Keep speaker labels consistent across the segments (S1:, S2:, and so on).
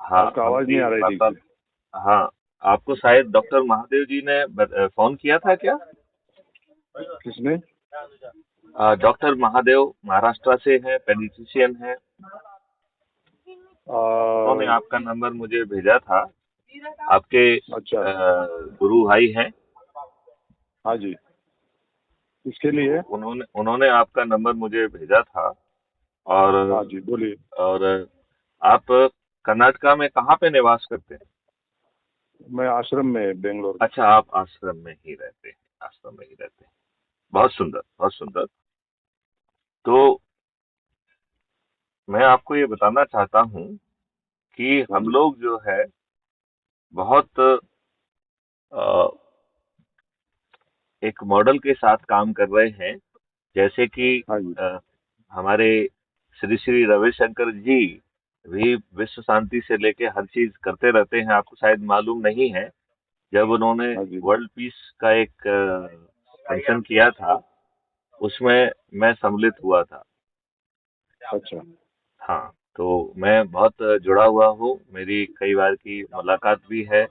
S1: हाँ,
S2: आपका आवाज नहीं
S1: हमारी
S2: आ रही ठीक
S1: वार्ता।
S2: से।
S1: हाँ, आपको शायद डॉक्टर महादेव जी ने फोन किया था क्या?
S2: किसने?
S1: डॉक्टर महादेव महाराष्ट्र से हैं, पेडिट्रिशियन हैं। उन्होंने
S2: आ,
S1: आपका नंबर मुझे भेजा था। आपके
S2: अच्छा।
S1: गुरु भाई हैं।
S2: हाँ जी। इसके
S1: तो
S2: लिए।
S1: उन्होंने उन्होंने आपका नंबर मुझे भेजा था। और
S2: हाँ जी, बोलिए।
S1: और आप कर्नाटका में कहाँ पे निवास करते हैं?
S2: मैं आश्रम में, बेंगलोर में।
S1: अच्छा, आप आश्रम में ही रहते हैं। आश्रम में ही रहते हैं। बहुत सुंदर, बहुत सुंदर। तो मैं आपको ये बताना चाहता हूँ कि
S2: हाँ
S1: हम
S2: जी।
S1: लोग जो है बहुत अ, एक मॉडल के साथ काम कर रहे हैं। जैसे कि
S2: हाँ जी।
S1: अ, हमारे श्री श्री रविशंकर जी भी विश्व शांति से लेके हर चीज करते रहते हैं। आपको शायद मालूम नहीं है, जब उन्होंने
S2: हाँ जी।
S1: वर्ल्ड पीस का एक फंक्शन किया था, उसमें मैं सम्मिलित हुआ था।
S2: अच्छा।
S1: हाँ, तो मैं बहुत जुड़ा हुआ हूँ। मेरी कई बार की मुलाकात भी है।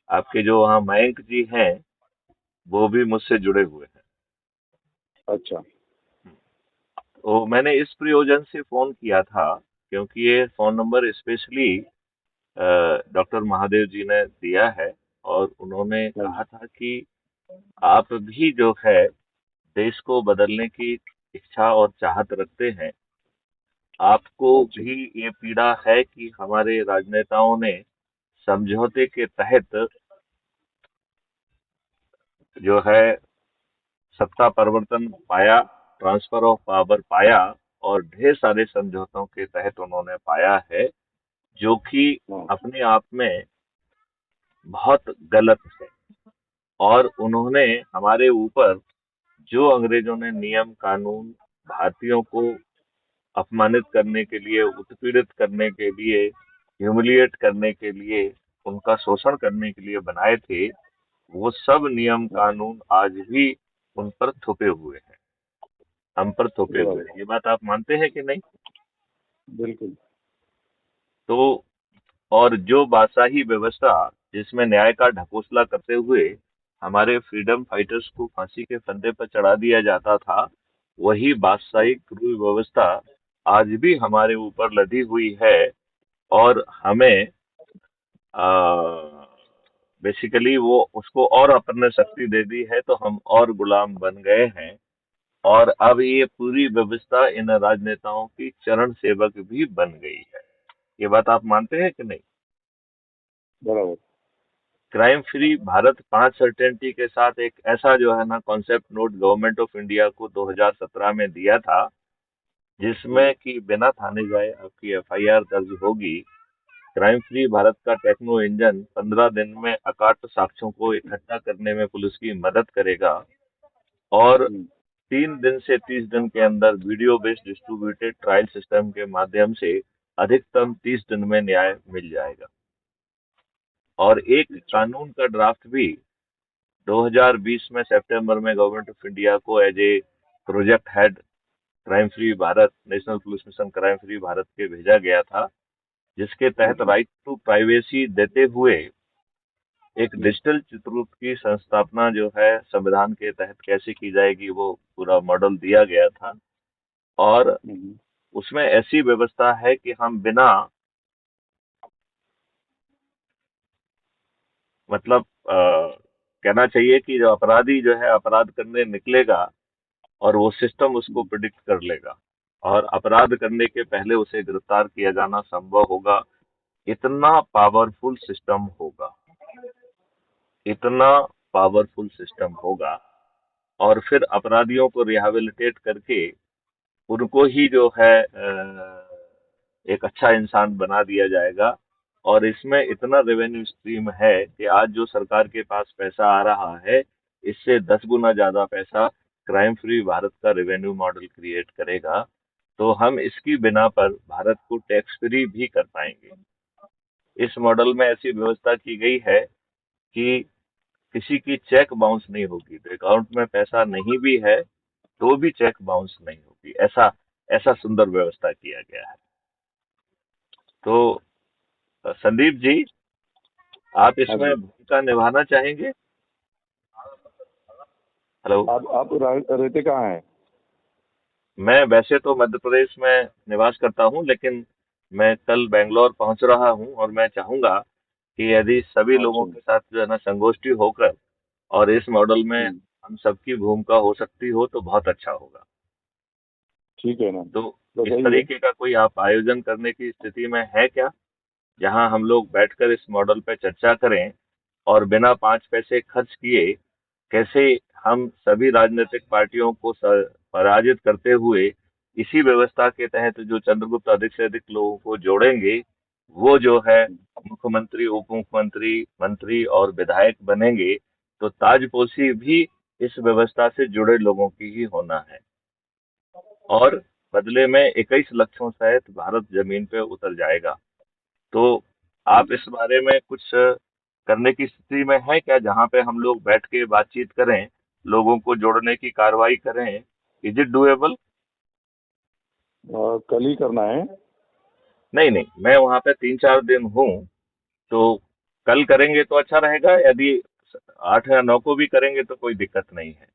S1: आपके जो वहाँ मयंक जी हैं, वो भी मुझसे जुड़े हुए हैं।
S2: अच्छा।
S1: तो मैंने इस प्रयोजन से फोन किया था, क्योंकि ये phone number specially doctor Mahadev ji ने दिया है। और उन्होंने
S2: हाँ
S1: कहा
S2: जी।
S1: था कि आप भी जो है देश को बदलने की इच्छा और चाहत रखते हैं। आपको
S2: अच्छा।
S1: भी ये पीड़ा है कि हमारे राजनेताओं ने समझौते के तहत जो है सत्ता परिवर्तन पाया, ट्रांसफर ऑफ पावर पाया, और ढेर सारे समझौतों के तहत उन्होंने पाया है, जो कि
S2: हाँ।
S1: अपने आप में बहुत गलत है। और उन्होंने हमारे ऊपर जो अंग्रेजों ने नियम कानून भारतीयों को अपमानित करने के लिए, उत्पीड़ित करने के लिए, ह्यूमिलिएट करने के लिए, उनका शोषण करने के लिए बनाए थे, वो सब नियम
S2: हाँ।
S1: कानून आज भी उन पर थोपे हुए हैं, हम पर थोपे हुए हैं।
S2: बराबर।
S1: ये बात आप मानते हैं कि नहीं?
S2: बिल्कुल।
S1: तो और जो बादशाही व्यवस्था, जिसमें न्याय का ढकोसला करते हुए हमारे फ्रीडम फाइटर्स को फांसी के फंदे पर चढ़ा दिया जाता था, वही
S2: हाँ।
S1: बादशाही क्रूर व्यवस्था आज भी हमारे ऊपर लदी हुई है। और हमें बेसिकली वो उसको और अपने शक्ति दे दी है, तो हम और गुलाम बन गए हैं। और अब ये पूरी व्यवस्था इन राजनेताओं की चरण सेवक भी बन गई है। ये बात आप मानते हैं कि नहीं?
S2: बराबर।
S1: क्राइम फ्री भारत 5 सर्टेनिटी के साथ एक ऐसा जो है ना concept note government of India को 2017 में दिया था,
S2: हम्म।
S1: जिसमें कि बिना थाने जाए आपकी एफआईआर दर्ज होगी। क्राइम फ्री भारत का टेक्नो इंजन 15 दिन में अकाट साक्ष्यों को इकट्ठा करने में पुलिस की मदद करेगा। और
S2: हम्म।
S1: 3 दिन से 30 दिन के अंदर video based distributed trial system के माध्यम से अधिकतम 30 दिन में न्याय मिल जाएगा। और एक
S2: अच्छा।
S1: कानून का ड्राफ्ट भी 2020 में सितंबर में गवर्नमेंट ऑफ इंडिया को as a project head crime free Bharat, national police mission crime free Bharat के भेजा गया था, जिसके तहत
S2: हम्म।
S1: राइट टू प्राइवेसी देते हुए एक
S2: हम्म।
S1: डिजिटल चित्रकूट की संस्थापना जो है संविधान के तहत कैसे की जाएगी, वो पूरा मॉडल दिया गया था। और
S2: हम्म।
S1: उसमें ऐसी व्यवस्था है कि हम बिना मतलब कहना चाहिए कि जो अपराधी जो है अपराध करने निकलेगा, और वो सिस्टम उसको
S2: हम्म।
S1: प्रिडिक्ट कर लेगा, और अपराध करने के पहले उसे गिरफ्तार किया जाना संभव होगा। इतना पावरफुल सिस्टम होगा, इतना पावरफुल सिस्टम होगा। और फिर अपराधियों को रिहैबिलिटेट करके उनको ही जो है एक अच्छा इंसान बना दिया जाएगा। और इसमें इतना रेवेन्यू स्ट्रीम है कि आज जो सरकार के पास पैसा आ रहा है, इससे 10 गुना ज्यादा पैसा क्राइम फ्री भारत का रेवेन्यू मॉडल क्रिएट करेगा। तो हम इसकी बिना पर भारत को टैक्स फ्री भी कर पाएंगे। इस मॉडल में ऐसी व्यवस्था की गई है कि किसी की चेक बाउंस नहीं होगी। तो अकाउंट में पैसा नहीं भी है तो भी चेक बाउंस नहीं होगी। ऐसा ऐसा सुंदर व्यवस्था किया गया है। तो संदीप जी, आप
S2: हाँ
S1: इसमें
S2: जी।
S1: भूमिका निभाना चाहेंगे? हेलो।
S2: आप रहते कहाँ हैं?
S1: मैं वैसे तो मध्य प्रदेश में निवास करता हूँ, लेकिन मैं कल बेंगलोर पहुंच रहा हूँ और मैं चाहूंगा कि यदि सभी लोगों
S2: अच्छा।
S1: के साथ जो है ना संगोष्ठी होकर और इस मॉडल में
S2: हम्म,
S1: हम सबकी भूमिका हो सकती हो तो बहुत अच्छा होगा।
S2: ठीक है ना,
S1: तो इस
S2: बताइए।
S1: तरीके का कोई आप आयोजन करने की स्थिति में है क्या, जहां हम लोग बैठकर इस मॉडल पे चर्चा करें और बिना 5 पैसे खर्च किए कैसे हम सभी राजनीतिक पार्टियों को पराजित करते हुए इसी व्यवस्था के तहत जो चंद्रगुप्त अधिक से अधिक लोगों को जोड़ेंगे, वो जो है मुख्यमंत्री, उप मुख्यमंत्री, मंत्री और विधायक बनेंगे, तो ताजपोशी भी इस व्यवस्था से जुड़े लोगों की ही होना है। और बदले में 21 लक्षों सहित भारत जमीन पे उतर जाएगा। तो आप इस बारे में कुछ करने की स्थिति में है क्या, जहां पे हम लोग बैठ के बातचीत करें, लोगों को जोड़ने की कार्रवाई करें? Is it doable?
S2: कल ही करना है?
S1: नहीं नहीं, मैं वहां पे 3-4 दिन हूँ, तो कल करेंगे तो अच्छा रहेगा। यदि 8 या 9 को भी करेंगे तो कोई दिक्कत नहीं है।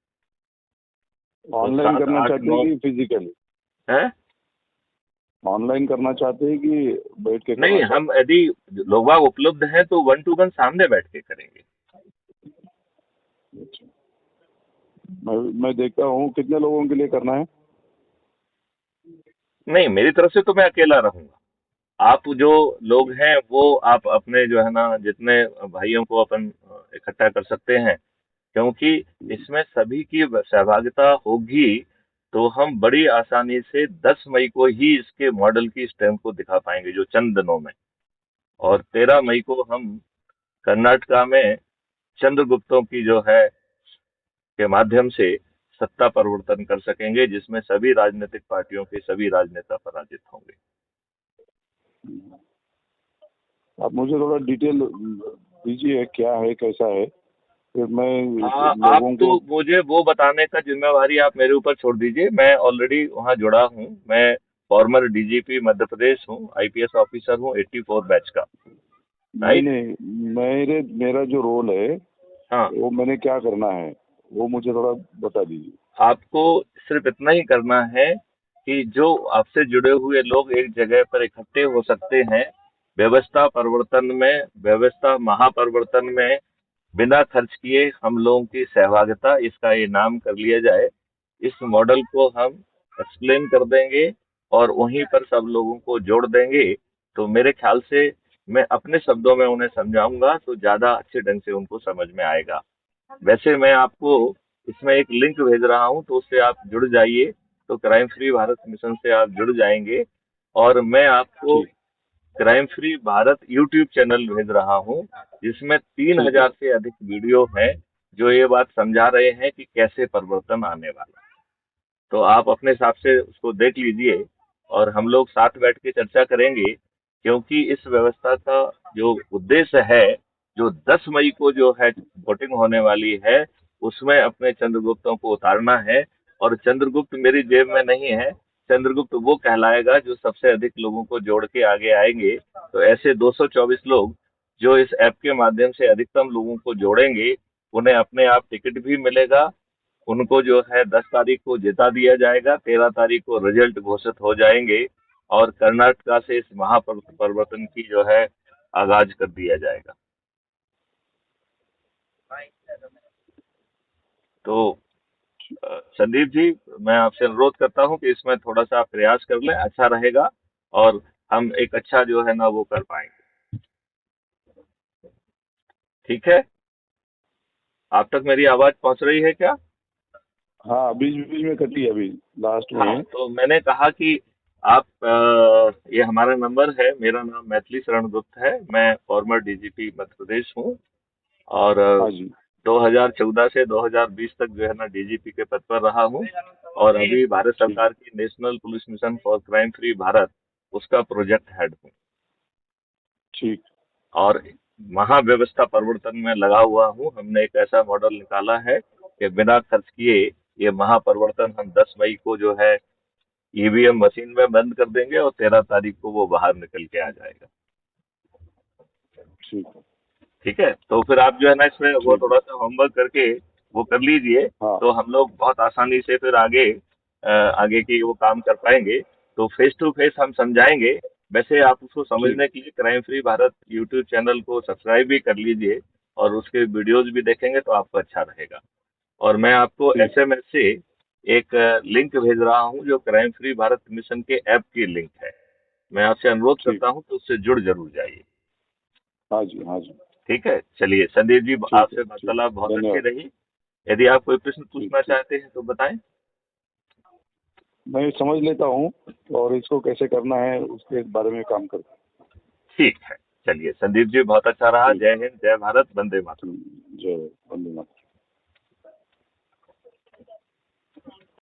S1: तो
S2: ऑनलाइन
S1: सात
S2: करना
S1: आठ
S2: चाहते हैं
S1: नौ
S2: कि फिजिकली?
S1: है।
S2: ऑनलाइन करना चाहते हैं कि बैठ के
S1: नहीं,
S2: करना
S1: हम
S2: चाहते हैं?
S1: यदि लोग बाग उपलब्ध हैं तो 1 to 1 सामने बैठ के करेंगे।
S2: अच्छा। मैं देखता हूँ कितने लोगों के लिए करना है।
S1: नहीं, मेरी तरफ से तो मैं अकेला रहूंगा। आप जो लोग हैं वो आप अपने जो है ना जितने भाइयों को अपन इकट्ठा कर सकते हैं, क्योंकि इसमें सभी की सहभागिता होगी, तो हम बड़ी आसानी से 10 मई को ही इसके मॉडल की स्टैम्प को दिखा पाएंगे, जो चंद दिनों में। और 13 मई को हम कर्नाटका में चंद्रगुप्तों की जो है के माध्यम से सत्ता परिवर्तन कर सकेंगे, जिसमें सभी राजनीतिक पार्टियों के सभी राजनेता पराजित होंगे।
S2: आप मुझे थोड़ा डिटेल दीजिए, क्या है कैसा है, फिर मैं
S1: आप
S2: लोगों
S1: तो
S2: को।
S1: मुझे वो बताने का जिम्मेवारी आप मेरे ऊपर छोड़ दीजिए। मैं ऑलरेडी वहाँ जुड़ा हूँ। मैं फॉर्मर डीजीपी मध्य प्रदेश हूँ, आईपीएस ऑफिसर हूँ 84 बैच का।
S2: नहीं
S1: राइट।
S2: नहीं, मेरा जो रोल है
S1: हाँ।
S2: वो मैंने क्या करना है, वो मुझे थोड़ा बता दीजिए।
S1: आपको सिर्फ इतना ही करना है कि जो आपसे जुड़े हुए लोग एक जगह पर इकट्ठे हो सकते हैं, व्यवस्था परिवर्तन में, व्यवस्था महापरिवर्तन में बिना खर्च किए हम लोगों की सहभागिता, इसका ये नाम कर लिया जाए। इस मॉडल को हम एक्सप्लेन कर देंगे और वहीं पर सब लोगों को जोड़ देंगे। तो मेरे ख्याल से मैं अपने शब्दों में उन्हें समझाऊंगा तो ज्यादा अच्छे ढंग से उनको समझ में आएगा। वैसे मैं आपको इसमें एक लिंक भेज रहा हूं, तो उससे आप जुड़ जाइए। तो क्राइम फ्री भारत मिशन से आप जुड़ जाएंगे। और मैं आपको
S2: ठीक।
S1: Crime free Bharat YouTube channel भेज रहा हूं, जिसमें तीन
S2: ठीक है।
S1: हजार से अधिक वीडियो हैं जो ये बात समझा रहे हैं कि कैसे परिवर्तन आने वाला है। तो आप अपने हिसाब से उसको देख लीजिए और हम लोग साथ बैठ के चर्चा करेंगे, क्योंकि इस व्यवस्था का जो उद्देश्य है, जो 10 मई को जो है वोटिंग होने वाली है, उसमें अपने चंद्रगुप्तों को उतारना है। और चंद्रगुप्त मेरी जेब में नहीं है। चंद्रगुप्त वो कहलाएगा जो सबसे अधिक लोगों को जोड़ के आगे आएंगे। तो ऐसे 224 लोग जो इस ऐप के माध्यम से अधिकतम लोगों को जोड़ेंगे, उन्हें अपने आप टिकट भी मिलेगा। उनको जो है 10 तारीख को जिता दिया जाएगा, 13 तारीख को रिजल्ट घोषित हो जाएंगे और कर्नाटका से इस महापरिवर्तन की जो है आगाज कर दिया जाएगा। तो संदीप जी, मैं आपसे अनुरोध करता हूं कि इसमें थोड़ा सा आप प्रयास कर लें, अच्छा रहेगा और हम एक अच्छा जो है ना वो कर पाएंगे। ठीक है? आप तक मेरी आवाज पहुंच रही है क्या?
S2: हाँ, बीच बीच में कटी अभी, लास्ट
S1: हाँ,
S2: में।
S1: तो मैंने कहा कि आप ये हमारा नंबर है। मेरा नाम मैथिली शरण गुप्त है। मैं फॉर्मर डीजीपी मध्य प्रदेश हूँ और
S2: हाँ जी।
S1: 2014 से 2020 तक जो है ना डीजीपी के पद पर रहा हूँ। और अभी भारत
S2: ठीक।
S1: सरकार की national police mission for crime free Bharat, उसका प्रोजेक्ट हेड हूँ।
S2: ठीक।
S1: और महाव्यवस्था परिवर्तन में लगा हुआ हूँ। हमने एक ऐसा मॉडल निकाला है कि बिना खर्च किए ये महापरिवर्तन हम 10 मई को जो है ईवीएम मशीन में बंद कर देंगे और 13 तारीख को वो बाहर निकल के आ जाएगा।
S2: ठीक है।
S1: ठीक है, तो फिर आप जो है ना इसमें वो
S2: ठीक है।
S1: थोड़ा सा होमवर्क करके वो कर लीजिए,
S2: हाँ।
S1: तो हम लोग बहुत आसानी से फिर आगे की वो काम कर पाएंगे। तो फेस टू फेस हम समझाएंगे। वैसे आप उसको
S2: ठीक।
S1: समझने के लिए crime free Bharat YouTube channel को सब्सक्राइब भी कर लीजिए, और उसके वीडियोज भी देखेंगे तो आपको अच्छा रहेगा। और मैं आपको
S2: ठीक।
S1: एसएमएस से एक लिंक भेज रहा हूँ, जो क्राइम फ्री भारत मिशन के ऐप की लिंक है। मैं आपसे अनुरोध
S2: ठीक।
S1: करता हूँ कि उससे जुड़ जरूर जाइए।
S2: हाँ जी, हाँ जी।
S1: ठीक है, चलिए संदीप जी,
S2: ठीक है।
S1: आपसे
S2: ठीक।
S1: वार्तालाप बहुत अच्छी
S2: धन्यवाद।
S1: रही। यदि आप कोई प्रश्न
S2: ठीक
S1: पूछना
S2: ठीक।
S1: चाहते हैं तो बताएं।
S2: मैं समझ लेता हूँ और इसको कैसे करना है उसके बारे में काम करता
S1: ठीक है, चलिए संदीप जी, बहुत अच्छा रहा।
S2: हूँ। ठीक।
S1: जय हिंद, जय भारत, वंदे मातरम।
S2: जय वंदे मातरम।